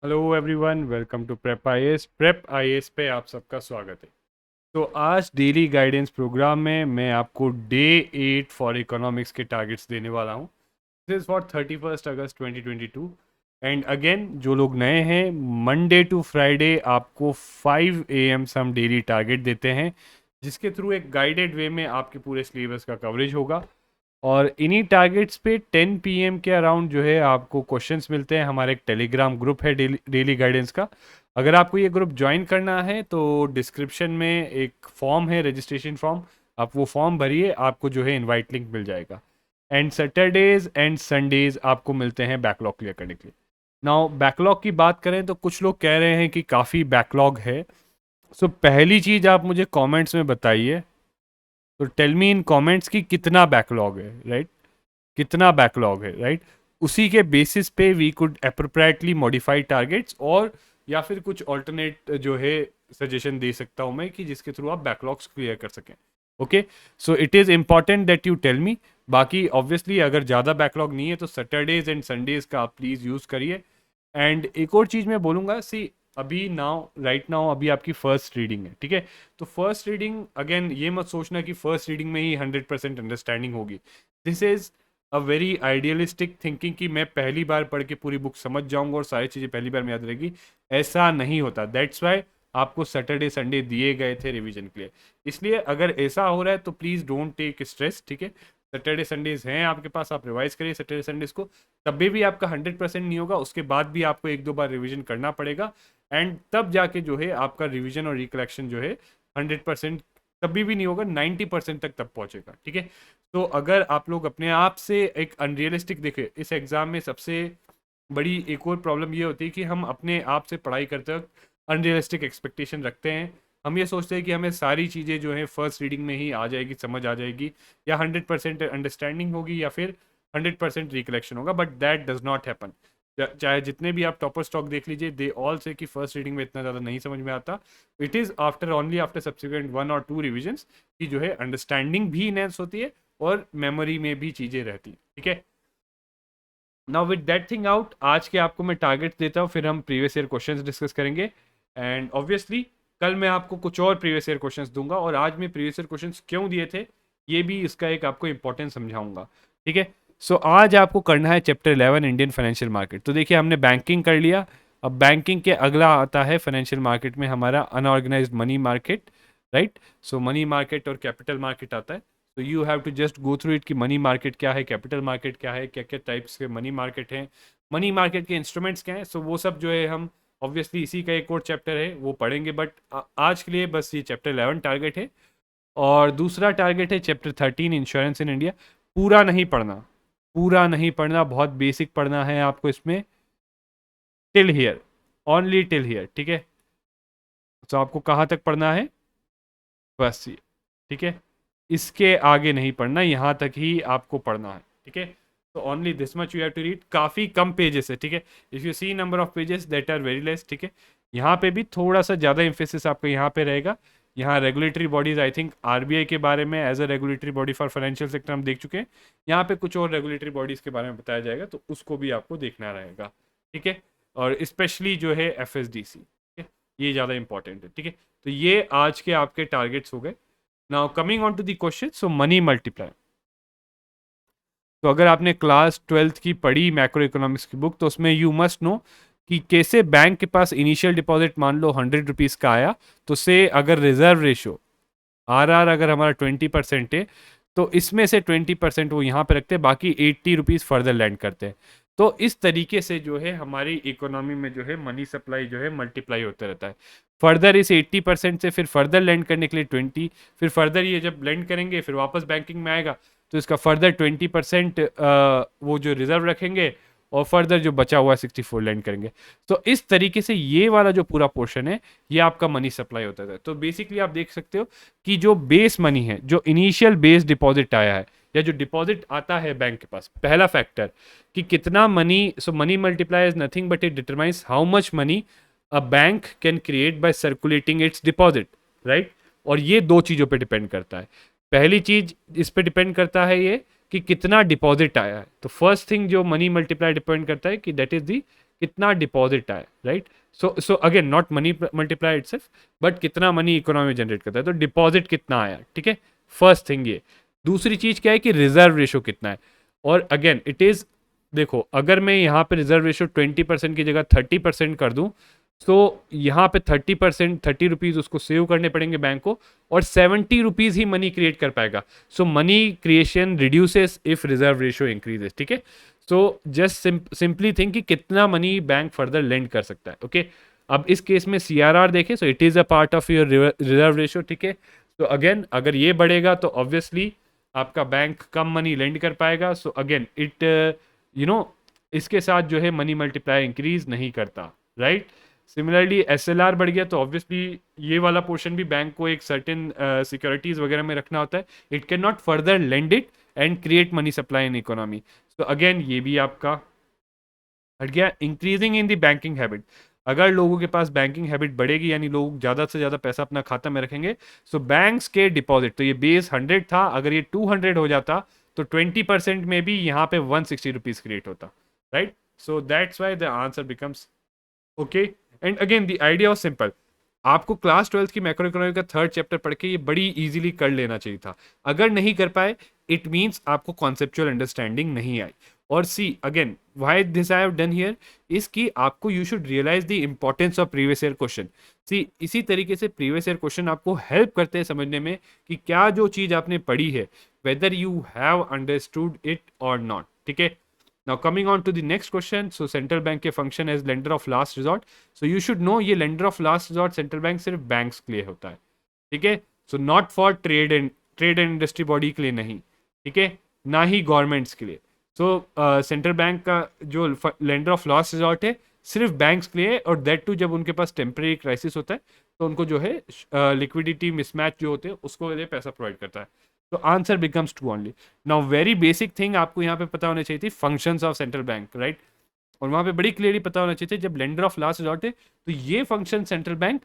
Hello everyone, welcome to prep IAS पे आप सबका स्वागत है। तो आज डेली गाइडेंस प्रोग्राम में मैं आपको डे 8 फॉर इकोनॉमिक्स के टारगेट्स देने वाला हूँ। This is for 31 August 2022। And again जो लोग नए हैं, मंडे टू फ्राइडे आपको 5 AM से हम डेली टारगेट देते हैं, जिसके थ्रू एक गाइडेड वे में आपके पूरे सिलेबस का कवरेज होगा। और इन्हीं टारगेट्स पे 10 PM के अराउंड जो है आपको क्वेश्चंस मिलते हैं। हमारा एक टेलीग्राम ग्रुप है डेली गाइडेंस का। अगर आपको ये ग्रुप ज्वाइन करना है तो डिस्क्रिप्शन में एक फॉर्म है, रजिस्ट्रेशन फॉर्म। आप वो फॉर्म भरिए, आपको जो है इनवाइट लिंक मिल जाएगा। एंड सैटरडेज एंड संडेज आपको मिलते हैं बैकलॉग क्लियर करने के लिए। नाउ बैकलॉग की बात करें तो कुछ लोग कह रहे हैं कि काफ़ी बैकलॉग है। सो पहली चीज़ आप मुझे कमेंट्स में बताइए, तो टेल मी इन कमेंट्स कि कितना बैकलॉग है, राइट? कितना बैकलॉग है, राइट? उसी के बेसिस पे we could appropriately modify targets, और या फिर कुछ ऑल्टरनेट जो है सजेशन दे सकता हूँ मैं कि जिसके थ्रू आप बैकलॉग्स क्लियर कर सकें। Okay, so it is important that you tell me. बाकी ऑब्वियसली अगर ज़्यादा बैकलॉग नहीं है तो सैटरडेज एंड संडेज का आप प्लीज़ यूज़ करिए। एंड एक और चीज़ मैं बोलूँगा, सी अभी नाउ राइट नाउ अभी आपकी फर्स्ट रीडिंग है, ठीक है? तो फर्स्ट रीडिंग, अगेन ये मत सोचना कि फर्स्ट रीडिंग में ही 100% अंडरस्टैंडिंग होगी। This is a very idealistic thinking कि मैं पहली बार पढ़ के पूरी बुक समझ जाऊंगा और सारी चीज़ें पहली बार में याद रहेगी। ऐसा नहीं होता। दैट्स वाई आपको सैटरडे संडे दिए गए थे रिवीजन के लिए। इसलिए अगर ऐसा हो रहा है तो प्लीज़ डोंट टेक स्ट्रेस, ठीक है? सैटरडे संडेज हैं आपके पास, आप रिवाइज करिए सैटरडे संडेज को। तब भी आपका 100% नहीं होगा, उसके बाद भी आपको एक दो बार रिवीजन करना पड़ेगा। एंड तब जाके जो है आपका रिवीजन और रिकलेक्शन जो है 100% तभी भी नहीं होगा, 90% तक तब पहुंचेगा, ठीक है? तो अगर आप लोग अपने आप से एक अनरियलिस्टिक देखें, इस एग्ज़ाम में सबसे बड़ी एक और प्रॉब्लम ये होती है कि हम अपने आप से पढ़ाई करते वक्त अनरियलिस्टिक एक्सपेक्टेशन रखते हैं। हम ये सोचते हैं कि हमें सारी चीज़ें जो हैं फर्स्ट रीडिंग में ही आ जाएगी, समझ आ जाएगी, या 100% अंडरस्टैंडिंग होगी, या फिर 100% रिकलेक्शन होगा। But that does not happen. चाहे जितने भी आप टॉपर स्टॉक देख लीजिए, दे ऑल से कि फर्स्ट रीडिंग में इतना ज़्यादा नहीं समझ में आता। It is after only after subsequent 1 और 2 रिविजन्स की जो है अंडरस्टैंडिंग भी इनहेंस होती है और मेमोरी में भी चीज़ें रहती, ठीक है? Now with that thing out, आज के आपको मैं टारगेट देता हूँ, फिर हम प्रीवियस ईयर क्वेश्चंस डिस्कस करेंगे। एंड ऑब्वियसली कल मैं आपको कुछ और प्रीवियस ईयर क्वेश्चंस दूंगा, और आज मैं प्रीवियस ईयर क्वेश्चंस क्यों दिए थे ये भी इसका एक आपको इंपॉर्टेंस समझाऊंगा, ठीक है? सो आज आपको करना है चैप्टर 11 इंडियन फाइनेंशियल मार्केट। तो देखिए, हमने बैंकिंग कर लिया। अब बैंकिंग के अगला आता है फाइनेंशियल मार्केट में हमारा unorganised money market, right? So money market और कैपिटल मार्केट आता है। तो you have to just go through it कि मनी मार्केट क्या है, कैपिटल मार्केट क्या है, क्या क्या टाइप्स के मनी मार्केट हैं, मनी मार्केट के इंस्ट्रूमेंट्स क्या हैं। सो वो सब जो है हम ऑब्वियसली इसी का एक और चैप्टर है वो पढ़ेंगे, बट आज के लिए बस ये चैप्टर 11 टारगेट है। और दूसरा टारगेट है चैप्टर 13 इंश्योरेंस इन इंडिया। पूरा नहीं पढ़ना, पूरा नहीं पढ़ना, बहुत बेसिक पढ़ना है आपको इसमें, till here, only till here, ठीक है? तो आपको कहाँ तक पढ़ना है? बस ये, ठीक है? इसके आगे नहीं पढ़ना, यहाँ तक ही आपको पढ़ना है, ठीक है? तो only this much you have to read. काफ़ी कम पेजेस है, ठीक है? If you see number of pages that are very less, ठीक है? यहाँ पे भी थोड़ा सा ज़्यादा इंफेसिस आपका यहाँ पे रहेगा। यहाँ regulatory bodies, I think RBI के बारे में as a regulatory body for financial sector हम देख चुके हैं। यहाँ पे कुछ और रेगुलेटरी बॉडीज़ के बारे में बताया जाएगा, तो उसको भी आपको देखना रहेगा, ठीक है? और स्पेशली जो है एफ एस डी सी, ठीक है? ये ज़्यादा इंपॉर्टेंट है, ठीक है? तो ये आज के आपके टारगेट्स हो गए। Now coming on to the question, so money multiply. तो अगर आपने क्लास 12th की पढ़ी मैक्रो इकोनॉमिक्स की बुक, तो उसमें यू मस्ट नो कि कैसे बैंक के पास इनिशियल डिपॉजिट मान लो 100 रुपीज़ का आया, तो से अगर रिजर्व रेशो आर आर अगर हमारा 20% है, तो इसमें से 20% वो यहाँ पे रखते हैं, बाकी 80 रुपीज़ फर्दर लैंड करते हैं। तो इस तरीके से जो है हमारी इकोनॉमी में जो है मनी सप्लाई जो है मल्टीप्लाई होता रहता है। फर्दर इस 80% से फिर फर्दर लैंड करने के लिए 20, फिर फर्दर ये जब लैंड करेंगे फिर वापस बैंकिंग में आएगा, तो इसका फर्दर 20% वो जो रिजर्व रखेंगे, और फर्दर जो बचा हुआ 64 लैंड करेंगे। तो इस तरीके से ये वाला जो पूरा पोर्शन है ये आपका मनी सप्लाई होता है। तो बेसिकली आप देख सकते हो कि जो बेस मनी है, जो इनिशियल बेस डिपॉजिट आया है, या जो डिपॉजिट आता है बैंक के पास, पहला फैक्टर कि कितना money, so money multiply is nothing but it determines how much money a bank can create bye circulating it's deposit, right? और ये दो चीज़ों पे डिपेंड करता है। पहली चीज इस पे डिपेंड करता है ये कि कितना डिपॉजिट आया है। तो फर्स्ट थिंग जो मनी मल्टीप्लाई डिपेंड करता है कि दैट इज द कितना डिपॉजिट आया, right. So again not money multiply itself, but कितना मनी इकोनॉमी जनरेट करता है, तो डिपॉजिट कितना आया, ठीक है, फर्स्ट थिंग ये। दूसरी चीज क्या है कि रिजर्व रेशो कितना है, और अगेन इट इज, देखो अगर मैं यहाँ पे रिजर्व रेशो 20% की जगह 30% कर दूं, तो यहाँ पे 30%, 30 रुपीज़ उसको सेव करने पड़ेंगे बैंक को, और 70 रुपीज़ ही मनी क्रिएट कर पाएगा। So money creation reduces if reserve ratio increases, ठीक है। सो जस्ट सिंपली थिंक कि कितना मनी बैंक फर्दर लेंड कर सकता है, ओके। अब इस केस में सीआरआर देखें, सो it is a part of your reserve ratio, ठीक है। तो अगेन अगर ये बढ़ेगा तो ऑब्वियसली आपका बैंक कम मनी लेंड कर पाएगा। So again it you know इसके साथ जो है मनी मल्टीप्लायर इंक्रीज नहीं करता, राइट। सिमिलरली एसएलआर बढ़ गया तो ऑब्वियसली ये वाला पोर्शन भी बैंक को एक सर्टेन सिक्योरिटीज वगैरह में रखना होता है। It can not further lend it and create money supply in economy. तो अगेन ये भी आपका हट गया। Increasing in the banking habit, अगर लोगों के पास बैंकिंग हैबिट बढ़ेगी यानी लोग ज़्यादा से ज़्यादा पैसा अपना खाता में रखेंगे, सो बैंक्स के डिपॉजिट, तो ये बेस 100 था, अगर ये 200 हो जाता तो 20% में भी यहाँ पे 160 रुपीज़ क्रिएट होता, right. So that's why the answer becomes okay. And again the idea of simple, आपको क्लास 12th की मैक्रो इकोनॉमी का थर्ड चैप्टर पढ़ के ये बड़ी इजीली कर लेना चाहिए था। अगर नहीं कर पाए इट मीन्स आपको कॉन्सेप्चुअल अंडरस्टैंडिंग नहीं आई। और see again why this I have done here is कि आपको you should realise the importance of previous year question. See इसी तरीके से प्रीवियस ईयर क्वेश्चन आपको हेल्प करते हैं समझने में कि क्या जो चीज़ आपने पढ़ी है whether you have understood it और नॉट, ठीक है। Now coming on to the next question, so central bank के function as lender of last resort, so you should know ये lender of last resort central bank सिर्फ banks के लिए होता है, ठीक है। so not for trade and industry body के लिए नहीं, ठीक है, ना ही गवर्नमेंट्स के लिए। so सेंट्रल बैंक का जो लेंडर ऑफ लास्ट रिजॉर्ट है सिर्फ बैंक्स के लिए, और दैट टू जब उनके पास टेम्परेरी क्राइसिस होता है तो उनको जो है लिक्विडिटी मिसमैच जो होते हैं उसको लिए पैसा प्रोवाइड करता है। तो answer becomes two only. Now very basic thing आपको यहाँ पे पता होना चाहिए थी, functions of central bank, right. और वहाँ पे बड़ी क्लियरली पता होना चाहिए थी जब लेंडर ऑफ लास्ट रिजॉर्ट है तो ये फंक्शन सेंट्रल बैंक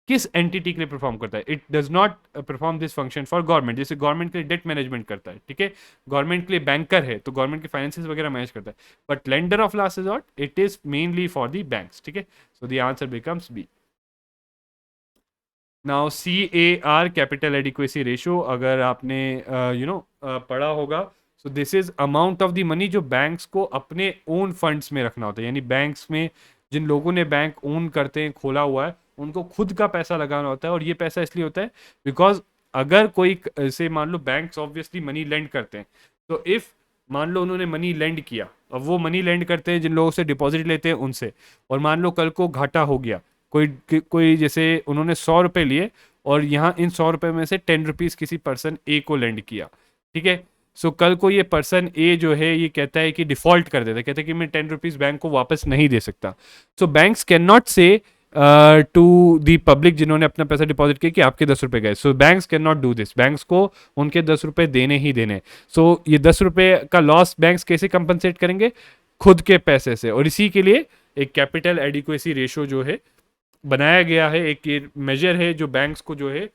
किस एंटिटी के लिए परफॉर्म करता है। It does not perform this function for government, जैसे गवर्नमेंट के लिए डेट मैनेजमेंट करता है, ठीक है, गवर्नमेंट के लिए बैंकर है तो गवर्नमेंट के फाइनेंसेस वगैरह मैनेज करता है, but lender of last resort it is mainly for the banks, ठीक है। So the answer becomes B. Now CAR capital adequacy ratio, अगर आपने पढ़ा होगा, so this is amount of the money जो बैंक्स को अपने ओन फंड्स में रखना होता है, यानी बैंक्स में जिन लोगों ने बैंक ओन करते हैं खोला हुआ है उनको खुद का पैसा लगाना होता है। और ये पैसा इसलिए होता है बिकॉज अगर कोई से मान लो बैंक्स ऑब्वियसली मनी लेंड करते हैं, तो इफ मान लो उन्होंने मनी लेंड किया, अब वो मनी लेंड करते हैं जिन लोगों से डिपॉजिट लेते हैं उनसे, और मान लो कल को घाटा हो गया, कोई जैसे उन्होंने 100 रुपये लिए और यहाँ इन 100 रुपये में से 10 रुपीज़ किसी पर्सन ए को लेंड किया, ठीक है। सो कल को ये पर्सन ए जो है ये कहता है कि डिफॉल्ट कर देता है, कहता है कि मैं 10 रुपीज़ बैंक को वापस नहीं दे सकता। सो बैंक्स कैन नॉट से टू दी पब्लिक जिन्होंने अपना पैसा डिपॉजिट किया कि आपके 10 रुपये गए। So banks can not do this, banks को उनके 10 रुपये देने ही देने। सो ये 10 रुपये का लॉस बैंक्स कैसे कंपनसेट करेंगे, खुद के पैसे से। और इसी के लिए एक कैपिटल एडिक्वेसी रेशियो जो है बनाया गया है, एक ये मेजर है जो बैंक्स को जो है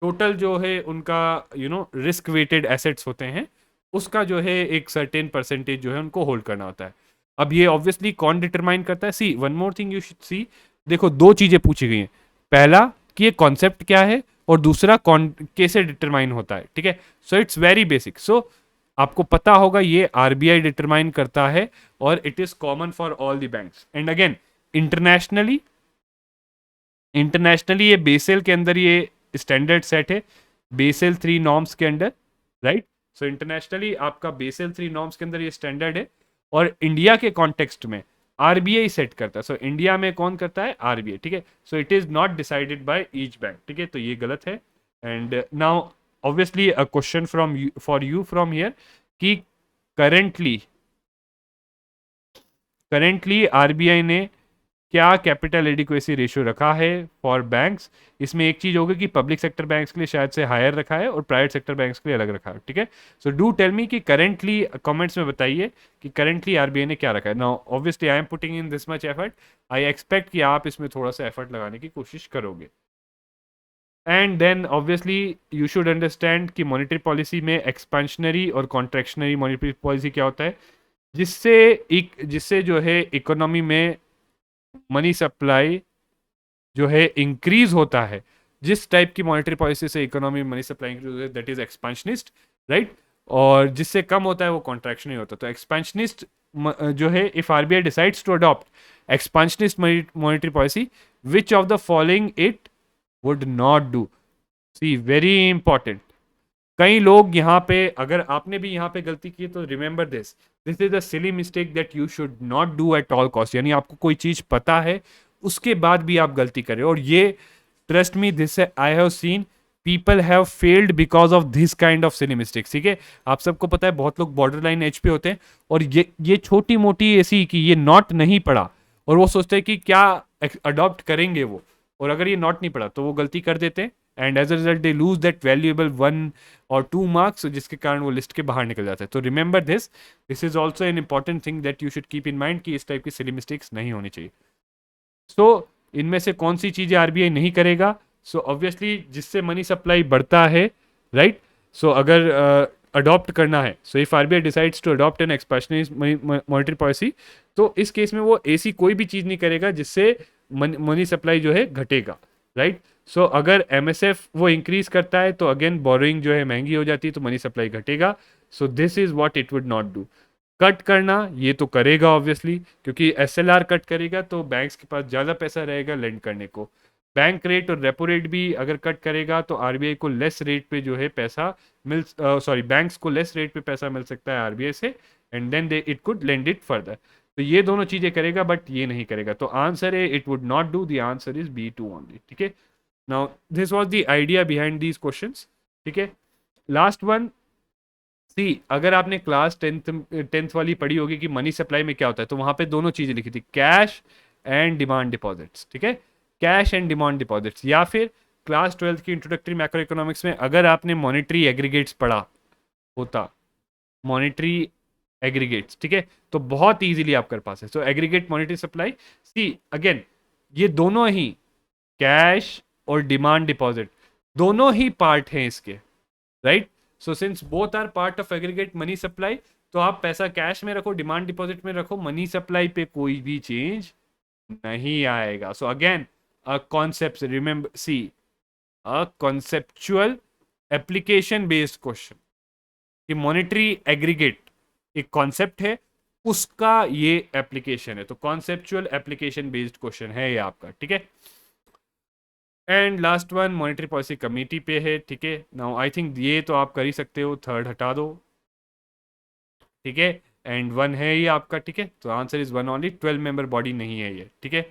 टोटल जो है उनका रिस्क वेटेड एसेट्स होते हैं उसका जो है एक सर्टेन परसेंटेज जो है उनको होल्ड करना होता है। अब ये ऑब्वियसली कौन डिटरमाइन करता है, see one more thing you should see, देखो दो चीजें पूछी गई हैं, पहला कि ये कॉन्सेप्ट क्या है और दूसरा कौन कैसे डिटरमाइन होता है, ठीक है। सो इट्स वेरी बेसिक, सो आपको पता होगा ये RBI डिटरमाइन करता है और it is common for all the banks. And again internationally ये बेसेल के अंदर ये स्टैंडर्ड सेट है, बेसेल 3 नॉर्म्स के अंडर, राइट। सो इंटरनेशनली आपका बेसेल 3 नॉर्म्स के अंदर ये स्टैंडर्ड है, और इंडिया के कॉन्टेक्स्ट में RBI सेट करता है। सो इंडिया में कौन करता है, RBI, ठीक है। So it is not decided by each bank, ठीक है, तो ये गलत है। And now obviously a question for you from here कि करेंटली RBI ने क्या कैपिटल एडिक्वेसी रेशियो रखा है फॉर बैंक्स। इसमें एक चीज होगी कि पब्लिक सेक्टर बैंक्स के लिए शायद से हायर रखा है और प्राइवेट सेक्टर बैंक्स के लिए अलग रखा है, ठीक है। सो डू टेल मी कि करेंटली कमेंट्स में बताइए कि करेंटली RBI ने क्या रखा है। Now obviously I am putting in this much effort, I expect कि आप इसमें थोड़ा सा एफर्ट लगाने की कोशिश करोगे। And then obviously you should understand कि मॉनेटरी पॉलिसी में एक्सपेंशनरी और कॉन्ट्रैक्शनरी मॉनेटरी पॉलिसी क्या होता है, जिससे जो है इकोनॉमी में मनी सप्लाई जो है इंक्रीज होता है, जिस टाइप की मॉनेटरी पॉलिसी से इकोनॉमी मनी सप्लाई इंक्रीज होता है, दैट इज एक्सपेंशनिस्ट, राइट। और जिससे कम होता है वो कॉन्ट्रैक्शन ही होता है। तो एक्सपेंशनिस्ट जो है, if RBI decides to adopt expansionist monetary policy, which of the following it would not do. See very important. कई लोग यहाँ पे, अगर आपने भी यहाँ पे गलती की तो remember this, this is a silly mistake that you should not do at all cost. यानी आपको कोई चीज पता है, उसके बाद भी आप गलती करें, और ये trust me, this I have seen people have failed because of this kind of silly mistakes. ठीक है, आप सबको पता है बहुत लोग बॉर्डर लाइन एज पे होते हैं, और ये छोटी मोटी ऐसी कि ये नॉट नहीं पड़ा, और वो सोचते हैं कि क्या अडॉप्ट करेंगे वो, और अगर ये नॉट नहीं पड़ा तो वो गलती कर देते हैं, and as a result they lose that valuable 1 और 2 मार्क्स, जिसके कारण वो लिस्ट के बाहर निकल जाता है। तो remember this, this is also an important thing that you should keep in mind कि इस टाइप की सिली मिस्टेक्स नहीं होनी चाहिए। सो इनमें से कौन सी चीजें आरबीआई नहीं करेगा? सो ऑब्वियसली जिससे मनी सप्लाई बढ़ता है, राइट। सो अगर अडॉप्ट करना है, so if RBI decides to adopt an expansionary monetary policy, तो इस केस में वो ऐसी कोई भी चीज नहीं करेगा जिससे मनी सप्लाई जो है घटेगा, राइट। सो अगर एमएसएफ वो इंक्रीज करता है तो अगेन बोरोइंग जो है महंगी हो जाती है, तो मनी सप्लाई घटेगा। सो this is what it would not do. Cut करना ये तो करेगा ऑब्वियसली, क्योंकि एसएलआर कट करेगा तो बैंक्स के पास ज़्यादा पैसा रहेगा लेंड करने को। बैंक रेट और रेपो रेट भी अगर कट करेगा तो आरबीआई को लेस रेट पे जो है पैसा मिल, सॉरी बैंक्स को लेस रेट पे पैसा मिल सकता है आरबीआई से, and then they it could lend it further. तो ये दोनों चीज़ें करेगा, बट ये नहीं करेगा। तो आंसर है it would not do, the answer is B2 only. ठीक है, now this was the idea behind these question. ठीक है, लास्ट वन। सी अगर आपने क्लास टेंथ वाली पढ़ी होगी कि मनी सप्लाई में क्या होता है, तो वहां पे दोनों चीजें लिखी थी, कैश एंड डिमांड डिपॉजिट्स। ठीक है, कैश एंड डिमांड डिपॉजिट्स। या फिर क्लास 12th की इंट्रोडक्टरी मैक्रो इकोनॉमिक्स में अगर आपने मॉनेटरी एग्रीगेट्स पढ़ा होता, मॉनेटरी एग्रीगेट्स, ठीक है, तो बहुत इजीली आपके पास है। So aggregate monetary supply, see again ये दोनों ही, कैश और डिमांड डिपॉजिट, दोनों ही पार्ट हैं इसके, right. So since both are part of aggregate money supply, तो आप पैसा कैश में रखो, डिमांड डिपॉजिट में रखो, मनी सप्लाई पे कोई भी चेंज नहीं आएगा। So again a concept, remember see, a conceptual application based question, कि मॉनेटरी एग्रीगेट एक कॉन्सेप्ट है, उसका ये एप्लीकेशन है। तो कॉन्सेप्चुअल एप्लीकेशन बेस्ड क्वेश्चन है ये आपका। ठीक है, and last one monetary policy committee पे है। ठीक है, नाउ आई थिंक ये तो आप कर ही सकते हो, थर्ड हटा दो। ठीक है, एंड वन है ये आपका। ठीक है, तो answer is one only, 12 member body नहीं है ये। ठीक है,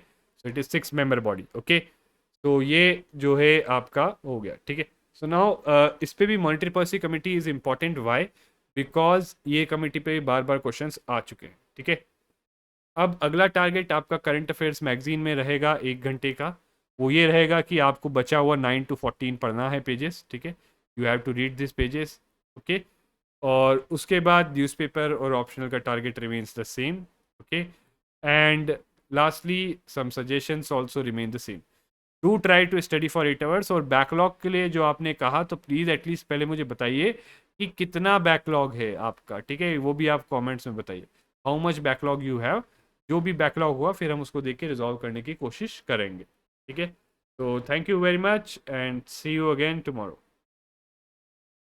so it is 6 member body. Okay, तो ये जो है आपका हो गया। ठीक है, सो नाउ इस पे भी monetary policy committee is important. Why? Because ये कमेटी पे बार बार क्वेश्चंस आ चुके हैं। ठीक है, अब अगला टारगेट आपका करंट अफेयर्स मैगजीन में रहेगा 1 घंटे का। वो ये रहेगा कि आपको बचा हुआ 9 to 14 पढ़ना है पेजेस। ठीक है, you have to read this pages. Okay, और उसके बाद न्यूज़पेपर और ऑप्शनल का target remains the same. Okay, and lastly some suggestions also remain the same. Do try to study for 8 hours. और बैकलॉग के लिए जो आपने कहा, तो प्लीज़ एटलीस्ट पहले मुझे बताइए कि कितना बैकलॉग है आपका। ठीक है, वो भी आप कमेंट्स में बताइए, how much backlog you have. जो भी बैकलॉग हुआ फिर हम उसको देख के रिजॉल्व करने की कोशिश करेंगे। ठीक है, तो thank you very much and see you again tomorrow.